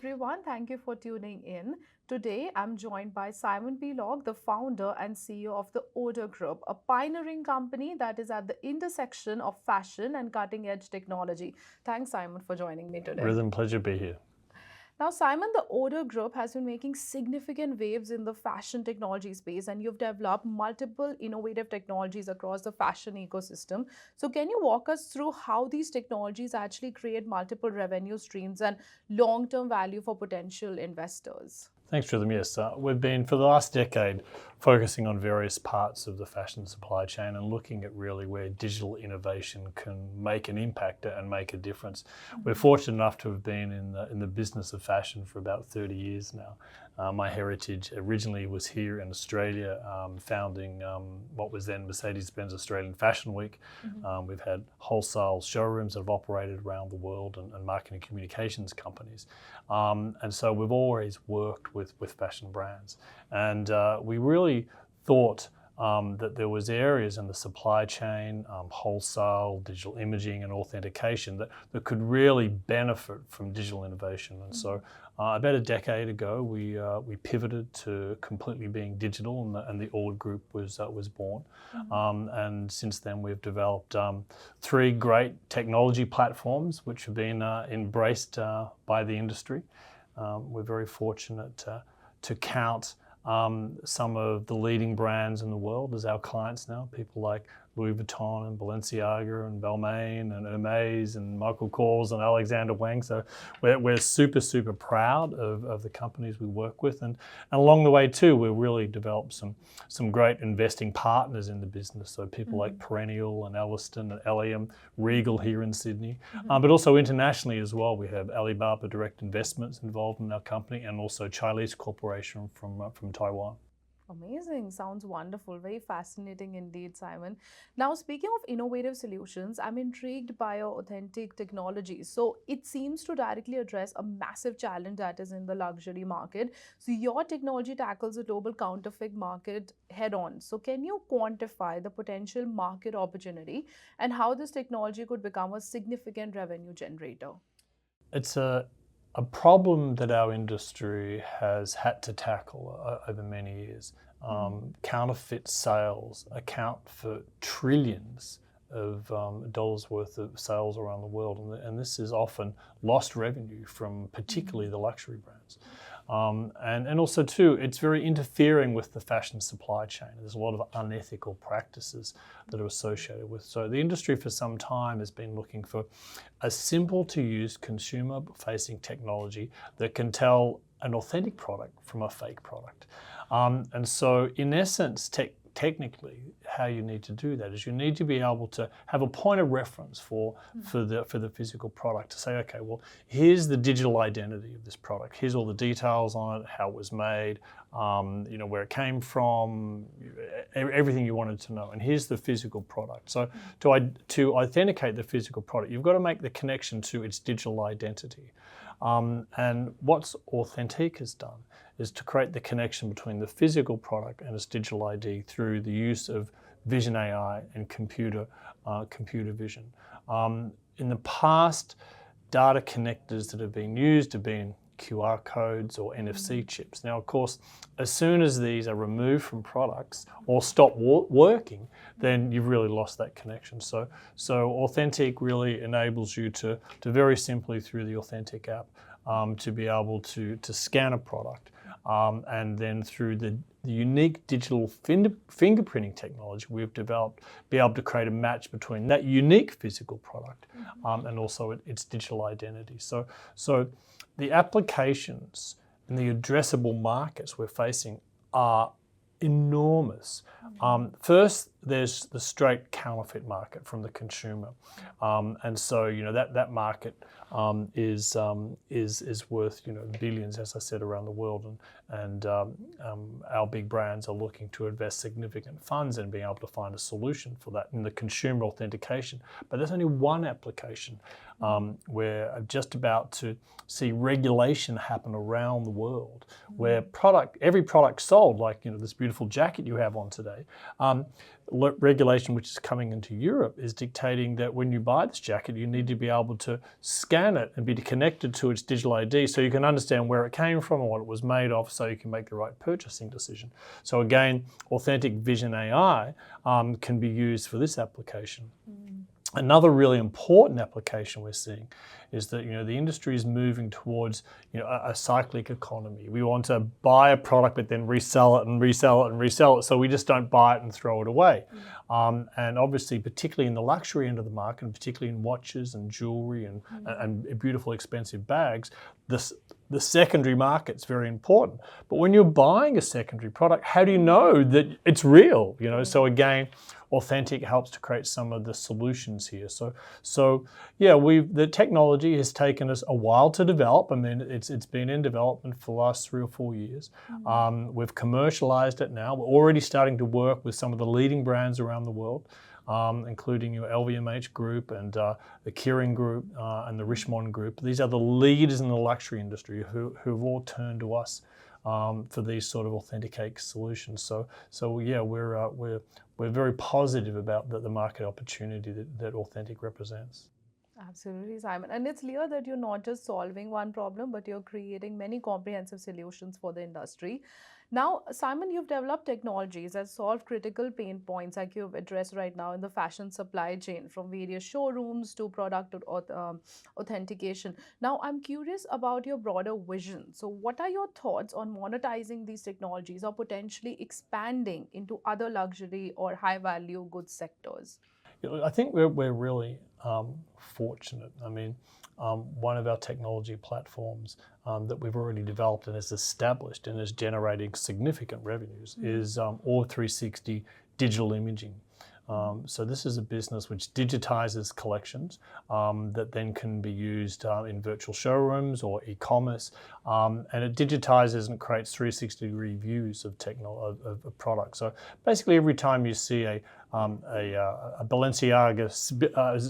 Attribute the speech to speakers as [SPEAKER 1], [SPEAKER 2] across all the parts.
[SPEAKER 1] everyone. Thank you for tuning in. Today, I'm joined by Simon P. Locke, the founder and CEO of the Ordre Group, a pioneering company that is at the intersection of fashion and cutting edge technology. Thanks, Simon, for joining me today.
[SPEAKER 2] Rhythm, pleasure to be here.
[SPEAKER 1] Now, Simon, the Ordre Group has been making significant waves in the fashion technology space, and you've developed multiple innovative technologies across the fashion ecosystem. So, can you walk us through how these technologies actually create multiple revenue streams and long term value for potential investors?
[SPEAKER 2] Thanks, Rhythm. Yes, we've been for the last decade focusing on various parts of the fashion supply chain and looking at really where digital innovation can make an impact and make a difference. We're fortunate enough to have been in the business of fashion for about 30 years now. My heritage originally was here in Australia, founding what was then Mercedes-Benz Australian Fashion Week. We've had wholesale showrooms that have operated around the world and marketing communications companies. And so we've always worked with fashion brands. And we really thought that there was areas in the supply chain, wholesale, digital imaging and authentication that could really benefit from digital innovation. And so about a decade ago, we pivoted to completely being digital, and the Ordre Group was born. And since then, we've developed three great technology platforms which have been embraced by the industry. We're very fortunate to count some of the leading brands in the world as our clients now, people like Louis Vuitton and Balenciaga and Balmain and Hermes and Michael Kors and Alexander Wang. So we're super, super proud of the companies we work with. And along the way too, we've really developed some great investing partners in the business. So people like Perennial and Elliston and Elliam, Regal here in Sydney, but also internationally as well. We have Alibaba Direct Investments involved in our company, and also Chinese Corporation from Taiwan.
[SPEAKER 1] Amazing. Sounds wonderful. Very fascinating indeed, Simon. Now, speaking of innovative solutions, I'm intrigued by your authentic technology. So, it seems to directly address a massive challenge that is in the luxury market. So, your technology tackles the global counterfeit market head on. So, can you quantify the potential market opportunity and how this technology could become a significant revenue generator?
[SPEAKER 2] It's a problem that our industry has had to tackle over many years. Counterfeit sales account for trillions of dollars worth of sales around the world, and this is often lost revenue from particularly the luxury brands. And also too, it's very interfering with the fashion supply chain. There's a lot of unethical practices that are associated with. So the industry for some time has been looking for a simple to use consumer facing technology that can tell an authentic product from a fake product. And so in essence, technically, how you need to do that is you need to be able to have a point of reference for the physical product to say, okay, well, here's the digital identity of this product. Here's all the details on it, how it was made, where it came from, everything you wanted to know. And here's the physical product. So to authenticate the physical product, you've got to make the connection to its digital identity. And what Authentique has done is to create the connection between the physical product and its digital ID through the use of vision AI and computer vision. In the past, data connectors that have been used have been QR codes or NFC chips. Now, of course, as soon as these are removed from products or stop working, then you've really lost that connection. So Authentique really enables you to very simply through the Authentic app to be able to scan a product, and then through the unique digital fingerprinting technology we've developed, be able to create a match between that unique physical product and also its digital identity. So the applications and the addressable markets we're facing are enormous. First, there's the straight counterfeit market from the consumer, and so that market is worth billions, as I said, around the world, and our big brands are looking to invest significant funds in being able to find a solution for that in the consumer authentication. But there's only one application. We're just about to see regulation happen around the world, where every product sold, like this beautiful jacket you have on today, regulation which is coming into Europe is dictating that when you buy this jacket, you need to be able to scan it and be connected to its digital ID so you can understand where it came from and what it was made of so you can make the right purchasing decision. So again, authentic vision AI can be used for this application. Another really important application we're seeing is that the industry is moving towards a cyclic economy. We want to buy a product but then resell it and resell it and resell it, so we just don't buy it and throw it away. And obviously, particularly in the luxury end of the market, and particularly in watches and jewelry and beautiful expensive bags, the secondary market's very important. But when you're buying a secondary product, how do you know that it's real? So again, authentic helps to create some of the solutions here. So yeah, the technology has taken us a while to develop. I mean, it's been in development for the last 3 or 4 years. We've commercialized it now. We're already starting to work with some of the leading brands around the world, including your LVMH group and the Kering group and the Richemont group. These are the leaders in the luxury industry who've all turned to us for these sort of authenticate solutions. So yeah, we're very positive about the market opportunity that authentic represents.
[SPEAKER 1] Absolutely, Simon. And it's clear that you're not just solving one problem, but you're creating many comprehensive solutions for the industry. Now, Simon, you've developed technologies that solve critical pain points like you've addressed right now in the fashion supply chain, from various showrooms to product authentication. Now, I'm curious about your broader vision. So, what are your thoughts on monetizing these technologies or potentially expanding into other luxury or high value goods sectors?
[SPEAKER 2] I think we're really fortunate. I mean, one of our technology platforms that we've already developed and is established and is generating significant revenues is Ordre 360 digital imaging. So this is a business which digitizes collections that then can be used in virtual showrooms or e-commerce, and it digitizes and creates 360-degree views of products. So basically, every time you see a Balenciaga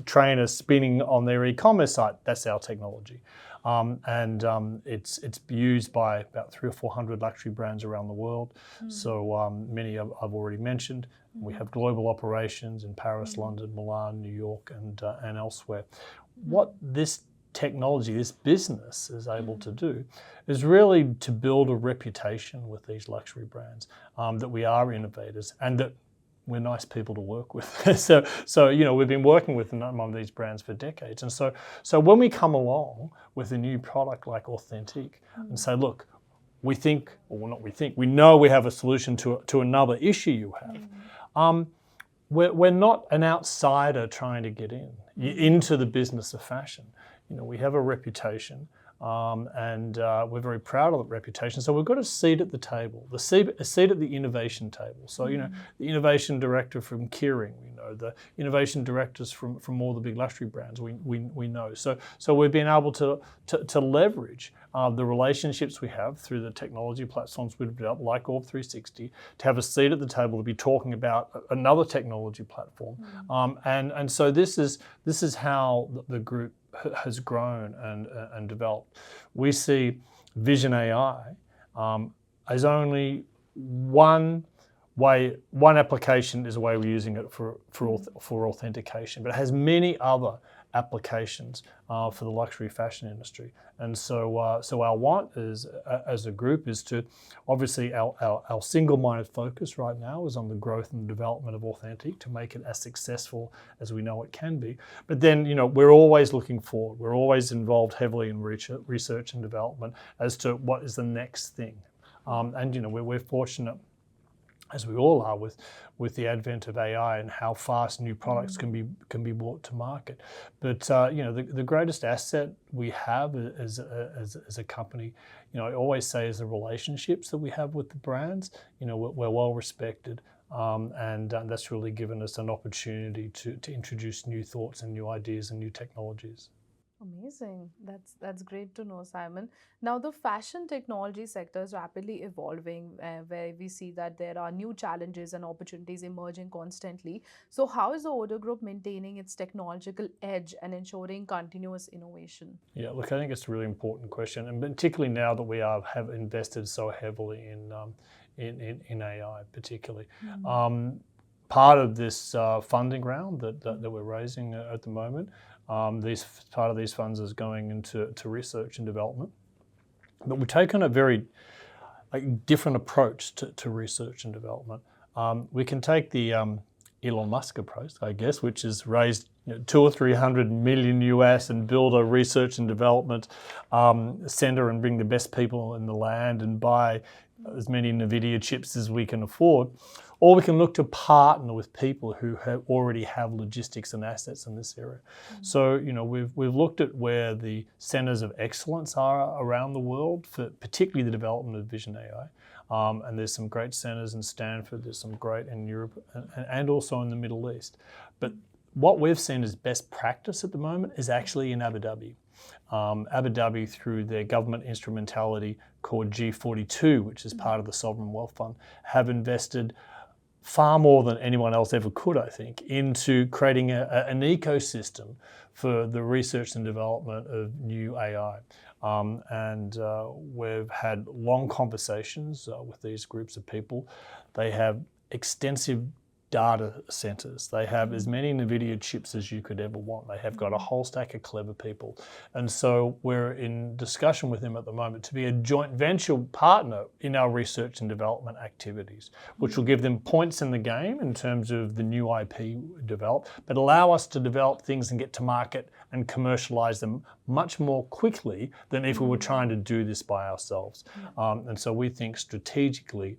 [SPEAKER 2] trainer spinning on their e-commerce site, that's our technology. It's used by about 300 or 400 luxury brands around the world. So many I've already mentioned. We have global operations in Paris, London, Milan, New York, and elsewhere. What this technology, this business is able to do is really to build a reputation with these luxury brands, that we are innovators and that we're nice people to work with. so we've been working with a number of these brands for decades. And so when we come along with a new product like Authentic and say, look, we know we have a solution to another issue you have. We're not an outsider trying to get into the business of fashion. We have a reputation, and we're very proud of that reputation. So we've got a seat at the table, a seat at the innovation table. So the innovation director from Kering, the innovation directors from all the big luxury brands, we know. So we've been able to leverage the relationships we have through the technology platforms we've developed, like Orb 360, to have a seat at the table to be talking about another technology platform. And so this is how the group has grown and developed. We see Vision AI as only one application is a way we're using it for authentication, but it has many other applications for the luxury fashion industry. And so our want is, as a group, is to, obviously our single-minded focus right now is on the growth and development of Authentic to make it as successful as we know it can be. But then, we're always looking forward. We're always involved heavily in research and development as to what is the next thing. And we're fortunate, as we all are, with the advent of AI and how fast new products can be brought to market. But the greatest asset we have as a company, I always say, is the relationships that we have with the brands. We're well respected, and that's really given us an opportunity to introduce new thoughts and new ideas and new technologies.
[SPEAKER 1] Amazing. That's great to know, Simon. Now, the fashion technology sector is rapidly evolving, where we see that there are new challenges and opportunities emerging constantly. So, how is the Ordre Group maintaining its technological edge and ensuring continuous innovation?
[SPEAKER 2] Yeah, look, I think it's a really important question, and particularly now that we have invested so heavily in AI, particularly. part of this funding round that we're raising at the moment. Part of these funds is going into research and development. But we've taken a very different approach to research and development. We can take the Elon Musk approach, I guess, which is raised 200 or 300 million US and build a research and development center and bring the best people in the land and buy as many NVIDIA chips as we can afford. Or we can look to partner with people who already have logistics and assets in this area. So, we've looked at where the centers of excellence are around the world for particularly the development of vision AI. And there's some great centers in Stanford, there's some great in Europe and also in the Middle East. But what we've seen as best practice at the moment is actually in Abu Dhabi. Abu Dhabi, through their government instrumentality called G42, which is part of the Sovereign Wealth Fund, have invested far more than anyone else ever could, I think, into creating an ecosystem for the research and development of new AI. We've had long conversations with these groups of people. They have extensive data centers. They have as many NVIDIA chips as you could ever want. They have got a whole stack of clever people. And so we're in discussion with them at the moment to be a joint venture partner in our research and development activities, which will give them points in the game in terms of the new IP developed, but allow us to develop things and get to market and commercialize them much more quickly than if we were trying to do this by ourselves. And so we think strategically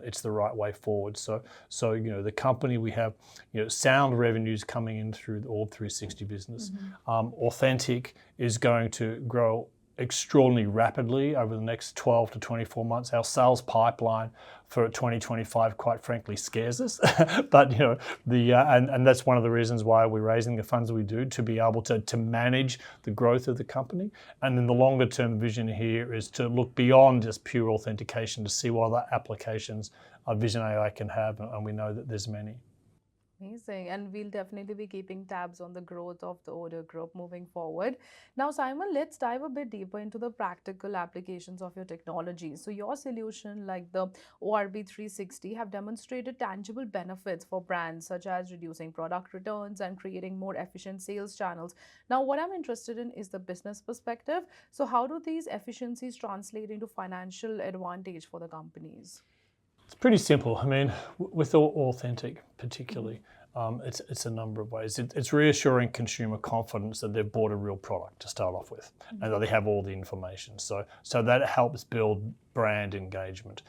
[SPEAKER 2] it's the right way forward. So the company, we have sound revenues coming in through the Ordre 360 business. Authentic is going to grow extraordinarily rapidly over the next 12 to 24 months. Our sales pipeline for 2025, quite frankly, scares us. But and that's one of the reasons why we're raising the funds we do, to be able to manage the growth of the company. And then the longer term vision here is to look beyond just pure authentication to see what other applications Vision AI can have, and we know that there's many.
[SPEAKER 1] Amazing. And we'll definitely be keeping tabs on the growth of the Ordre Group moving forward. Now, Simon, let's dive a bit deeper into the practical applications of your technology. So your solution, like the ORB 360, have demonstrated tangible benefits for brands, such as reducing product returns and creating more efficient sales channels. Now, what I'm interested in is the business perspective. So how do these efficiencies translate into financial advantage for the companies?
[SPEAKER 2] It's pretty simple. I mean, with Authentic particularly, it's a number of ways. It's reassuring consumer confidence that they've bought a real product to start off with, and that they have all the information. So that helps build brand engagement.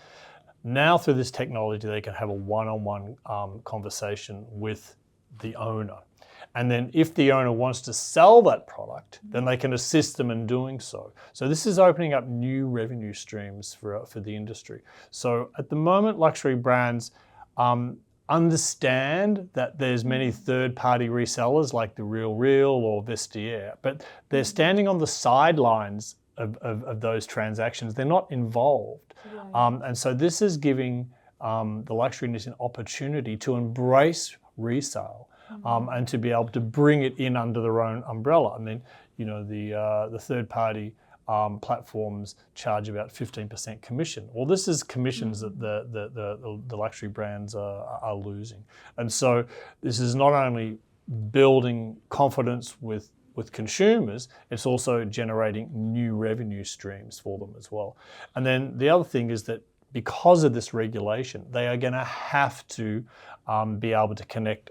[SPEAKER 2] Now through this technology, they can have a one-on-one conversation with the owner. And then if the owner wants to sell that product, then they can assist them in doing so. So this is opening up new revenue streams for the industry. So at the moment, luxury brands understand that there's many third-party resellers like The RealReal or Vestiaire, but they're standing on the sidelines of those transactions. They're not involved. And so this is giving the luxury industry an opportunity to embrace resale. And to be able to bring it in under their own umbrella. I mean, the third-party platforms charge about 15% commission. Well, this is commissions that the luxury brands are losing. And so this is not only building confidence with consumers, it's also generating new revenue streams for them as well. And then the other thing is that because of this regulation, they are going to have to be able to connect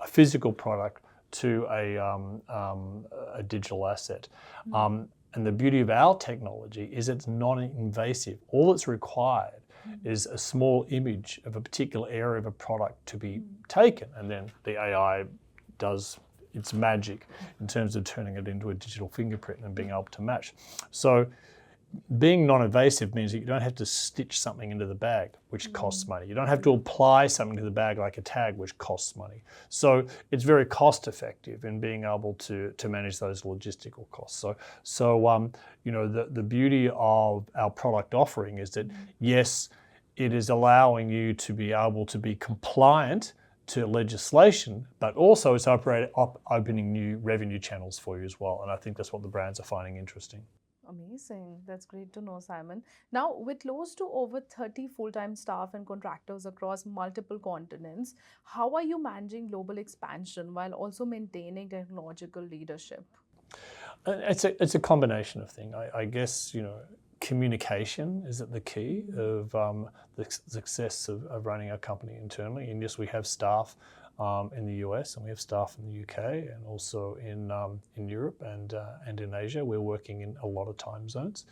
[SPEAKER 2] a physical product to a digital asset. And the beauty of our technology is it's non-invasive. All that's required is a small image of a particular area of a product to be taken, and then the AI does its magic in terms of turning it into a digital fingerprint and being able to match. So being non-invasive means that you don't have to stitch something into the bag, which costs money. You don't have to apply something to the bag like a tag, which costs money. So it's very cost effective in being able to manage those logistical costs. So the beauty of our product offering is that, yes, it is allowing you to be able to be compliant to legislation, but also it's opening new revenue channels for you as well. And I think that's what the brands are finding interesting.
[SPEAKER 1] Amazing. That's great to know, Simon. Now, with close to over 30 full-time staff and contractors across multiple continents, how are you managing global expansion while also maintaining technological leadership?
[SPEAKER 2] It's a combination of things. I guess, communication is at the key of the success of running our company internally. And yes, we have staff in the US, and we have staff in the UK, and also in Europe and in Asia. We're working in a lot of time zones.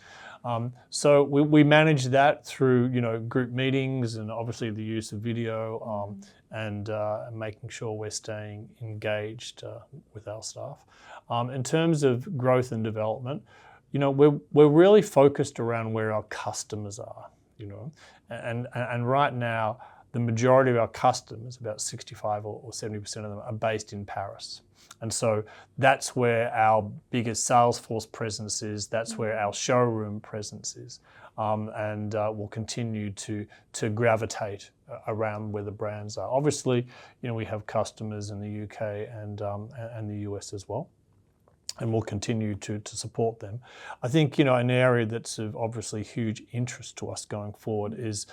[SPEAKER 2] So we manage that through group meetings, and obviously the use of video, and making sure we're staying engaged with our staff. In terms of growth and development, we're really focused around where our customers are, and right now the majority of our customers, about 65 or 70% of them, are based in Paris. And so that's where our biggest sales force presence is, that's where our showroom presence is, and we'll continue to gravitate around where the brands are. Obviously, we have customers in the UK and the US as well, and we'll continue to support them. I think, an area that's of obviously huge interest to us going forward is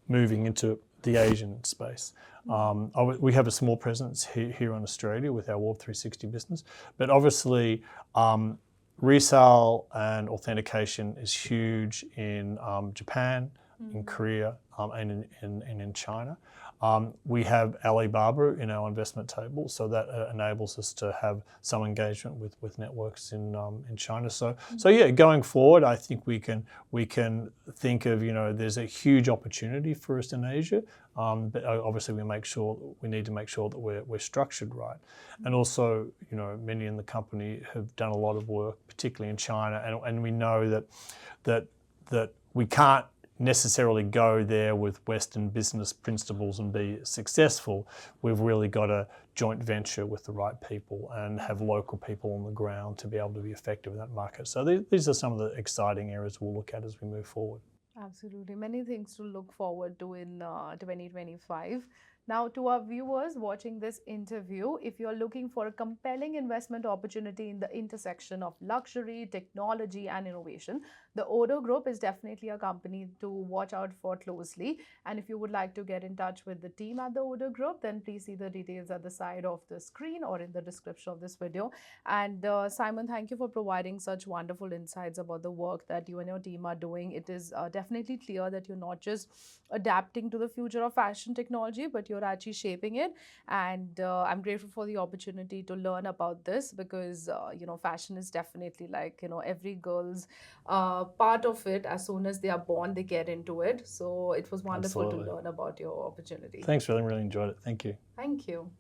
[SPEAKER 2] moving into the Asian space. We have a small presence here in Australia with our Warp 360 business, but obviously resale and authentication is huge in Japan, in Korea, and in China. We have Alibaba in our investment table, so that enables us to have some engagement with networks in China. So yeah, going forward, I think we can think of there's a huge opportunity for us in Asia, but obviously we need to make sure that we're structured right, and also many in the company have done a lot of work, particularly in China, and we know that we can't necessarily go there with Western business principles and be successful. We've really got a joint venture with the right people and have local people on the ground to be able to be effective in that market. So these are some of the exciting areas we'll look at as we move forward.
[SPEAKER 1] Absolutely. Many things to look forward to in 2025. Now, to our viewers watching this interview, if you're looking for a compelling investment opportunity in the intersection of luxury, technology, and innovation, the Ordre Group is definitely a company to watch out for closely. And if you would like to get in touch with the team at the Ordre Group, then please see the details at the side of the screen or in the description of this video. And Simon, thank you for providing such wonderful insights about the work that you and your team are doing. It is definitely clear that you're not just adapting to the future of fashion technology, but you're actually shaping it. And I'm grateful for the opportunity to learn about this, because fashion is definitely like every girl's part of it. As soon as they are born, they get into it. So it was wonderful to
[SPEAKER 2] Absolutely.
[SPEAKER 1] learn about your opportunity.
[SPEAKER 2] Thanks, really enjoyed it. Thank you.
[SPEAKER 1] Thank you.